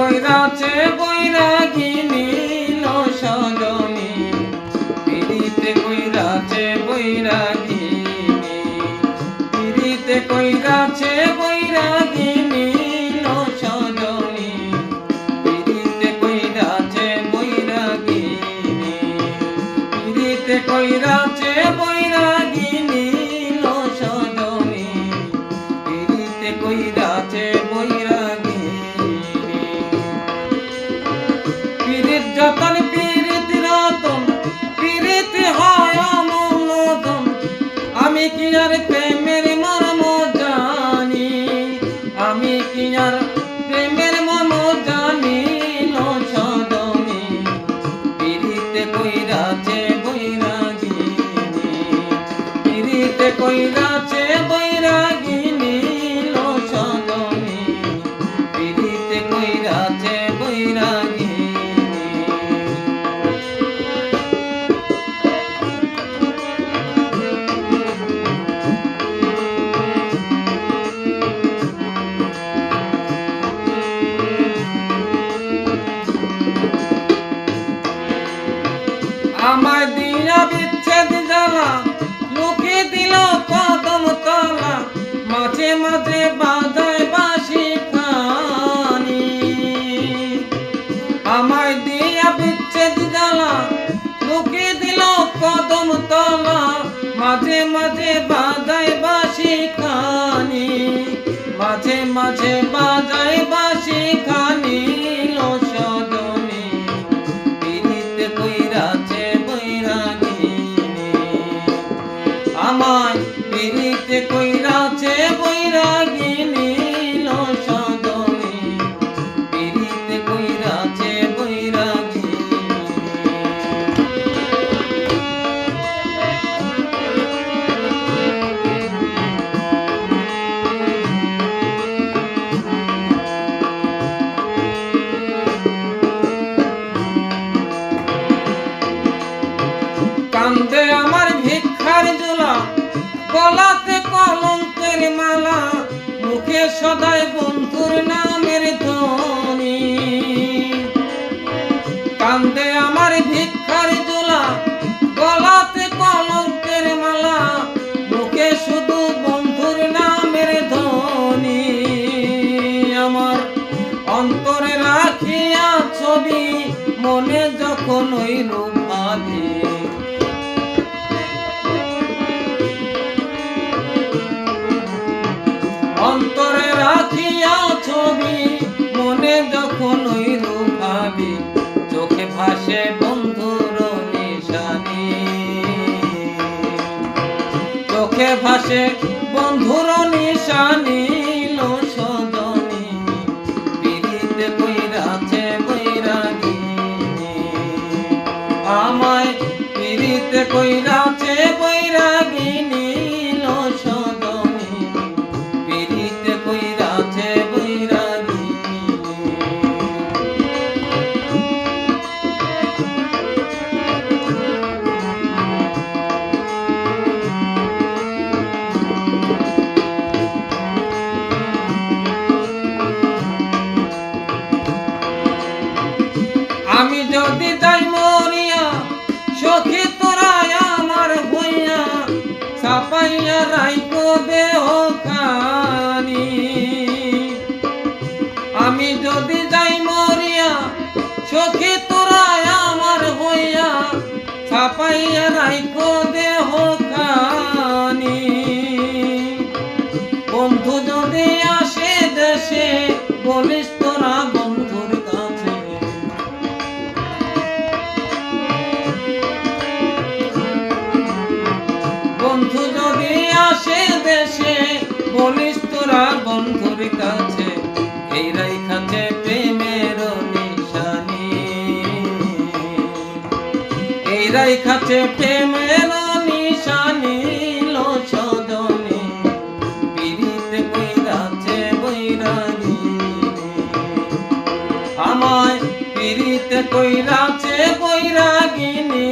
কইরাছে বৈরাগিনী লো সজনী, পিরিতে কইরাছে বৈরাগিনী, পিরিতে কইরাছে বৈরাগিনী লো সজনী, পিরিতে কইরাছে বৈরাগিনী, পিরিতে কইরাছে বৈরাগিনী লো সজনী, পিরিতে কইরাছে বৈরাগিনী। পীড়িত যতন পীড়িত রতন, পীড়িত হয় অমূল্যধন, আমি কি আর প্রেমের মর্ম জানি, আমি কি আর প্রেমের মর্ম জানি লো সজনী, পীড়িতে কইরাছে বৈরাগিনী, পীড়িতে কইরাছে বৈরাগিনী লো সজনী, পীড়িতে কইরাছে বৈরাগিনী। আমায় দিয়া বিচ্ছেদ জ্বালা, লোকে দিল কদম তলা, মাঝে মাঝে বাজায় বাঁশি খানি। আমায় দিয়া বিচ্ছেদ জ্বালা, লোকে দিল কদম তলা, মাঝে মাঝে বাজায় বাঁশি খানি, মাঝে মাঝে বাজায় বাঁশি খানি লো সজনী, পীড়িতে কইরাছে বৈরাগিনী, আমায় পীড়িতে কইরাছে বৈরাগিনী লো সজনী, পীড়িতে কইরাছে বৈরাগিনী। কান্দে আমার ভিক্ষার জোলা, গলাতে কলঙ্কের মালা, মুখে সদাই বন্ধুর নামের ধ্বনি। কান্দে আমার ভিক্ষার জোলা, গলাতে কলঙ্কের মালা, মুখে শুধু বন্ধুর নামের ধ্বনি। আমার অন্তরে রাখিয়া ছবি, মনে যখন ওই রূপ ভাবি, অন্তরে রাখিয়া ছবি, মনে যখন ওই রূপ ভাবি, চোখে ভাসে বন্ধুর নিশানি, চোখে ভাসে বন্ধুর নিশানি লো সজনী, পীড়িতে কইরাছে বৈরাগিনী, আমায় পীড়িতে কইরাছে বৈরাগিনী লো সজনী, পীড়িতে কইরাছে বৈরাগিনী। আমি যদি যাই মরিয়া, সখী তোরা আমার হইয়া, ছাপাইয়া রাইখো দেহ খানি। আমি যদি যাই মরিয়া, সখী তোরা আমার হইয়া, ছাপাইয়া রাইখো দেহ খানি। বন্ধু যদি আসে দেশে, বলিস তোরা বন্ধুর কাছে, বন্ধু যদি আসে দেশে, বলিস তোরা বন্ধুর কাছে, এই রাইখাছে প্রেমের নিশানি, এই রাইখাছে প্রেমের নিশানি লো সজনী, পীড়িতে কইরাছে বৈরাগিনী, আমায় পীড়িতে কইরাছে বৈরাগিনী